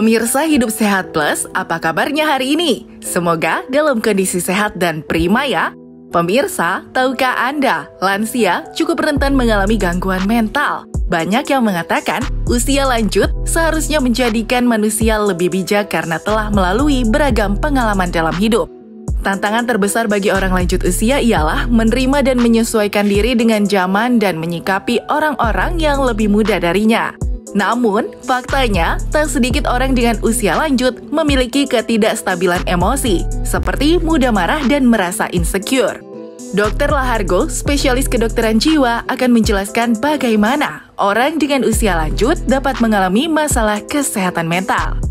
Pemirsa Hidup Sehat Plus, apa kabarnya hari ini? Semoga dalam kondisi sehat dan prima ya. Pemirsa, tahukah Anda, lansia cukup rentan mengalami gangguan mental? Banyak yang mengatakan, usia lanjut seharusnya menjadikan manusia lebih bijak karena telah melalui beragam pengalaman dalam hidup. Tantangan terbesar bagi orang lanjut usia ialah menerima dan menyesuaikan diri dengan zaman dan menyikapi orang-orang yang lebih muda darinya. Namun, faktanya, tak sedikit orang dengan usia lanjut memiliki ketidakstabilan emosi, seperti mudah marah dan merasa insecure. Dr. Lahargo, spesialis kedokteran jiwa, akan menjelaskan bagaimana orang dengan usia lanjut dapat mengalami masalah kesehatan mental.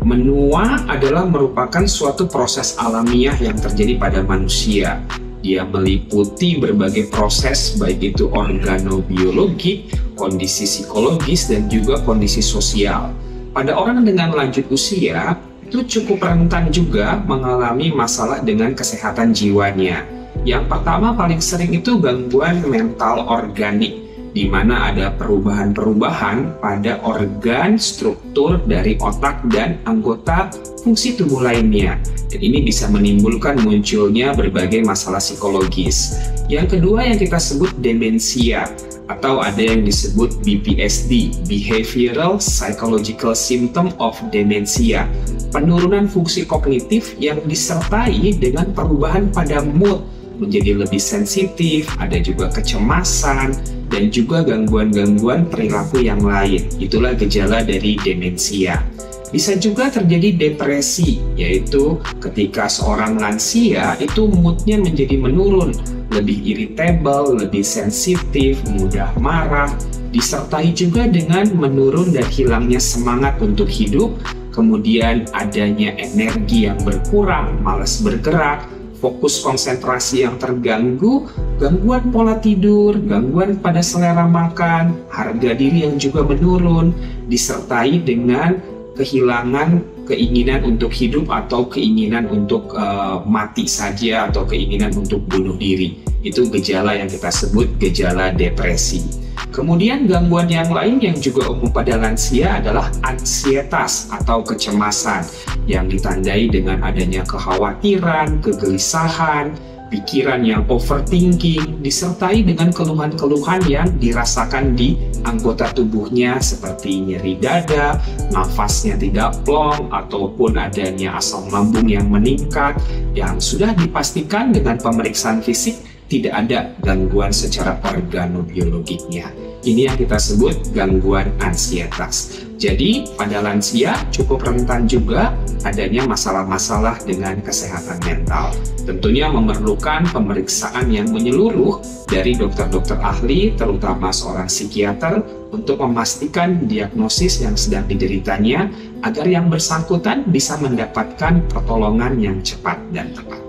Menua adalah merupakan suatu proses alamiah yang terjadi pada manusia. Dia meliputi berbagai proses, baik itu organobiologi, kondisi psikologis, dan juga kondisi sosial. Pada orang dengan lanjut usia, itu cukup rentan juga mengalami masalah dengan kesehatan jiwanya. Yang pertama paling sering itu gangguan mental organik, di mana ada perubahan-perubahan pada organ struktur dari otak dan anggota fungsi tubuh lainnya. Dan ini bisa menimbulkan munculnya berbagai masalah psikologis. Yang kedua yang kita sebut demensia, atau ada yang disebut BPSD, Behavioral Psychological Symptom of Dementia, penurunan fungsi kognitif yang disertai dengan perubahan pada mood, menjadi lebih sensitif, ada juga kecemasan, dan juga gangguan-gangguan perilaku yang lain. Itulah gejala dari demensia. Bisa juga terjadi depresi, yaitu ketika seorang lansia itu moodnya menjadi menurun, lebih irritable, lebih sensitif, mudah marah, disertai juga dengan menurun dan hilangnya semangat untuk hidup, kemudian adanya energi yang berkurang, malas bergerak, fokus konsentrasi yang terganggu, gangguan pola tidur, gangguan pada selera makan, harga diri yang juga menurun, disertai dengan kehilangan keinginan untuk hidup atau keinginan untuk mati saja atau keinginan untuk bunuh diri. Itu gejala yang kita sebut gejala depresi. Kemudian gangguan yang lain yang juga umum pada lansia adalah ansietas atau kecemasan yang ditandai dengan adanya kekhawatiran, kegelisahan, pikiran yang overthinking, disertai dengan keluhan-keluhan yang dirasakan di anggota tubuhnya seperti nyeri dada, nafasnya tidak plong, ataupun adanya asam lambung yang meningkat, yang sudah dipastikan dengan pemeriksaan fisik tidak ada gangguan secara organobiologiknya. Ini yang kita sebut gangguan ansietas. Jadi, pada lansia cukup rentan juga adanya masalah-masalah dengan kesehatan mental. Tentunya memerlukan pemeriksaan yang menyeluruh dari dokter-dokter ahli, terutama seorang psikiater, untuk memastikan diagnosis yang sedang dideritanya, agar yang bersangkutan bisa mendapatkan pertolongan yang cepat dan tepat.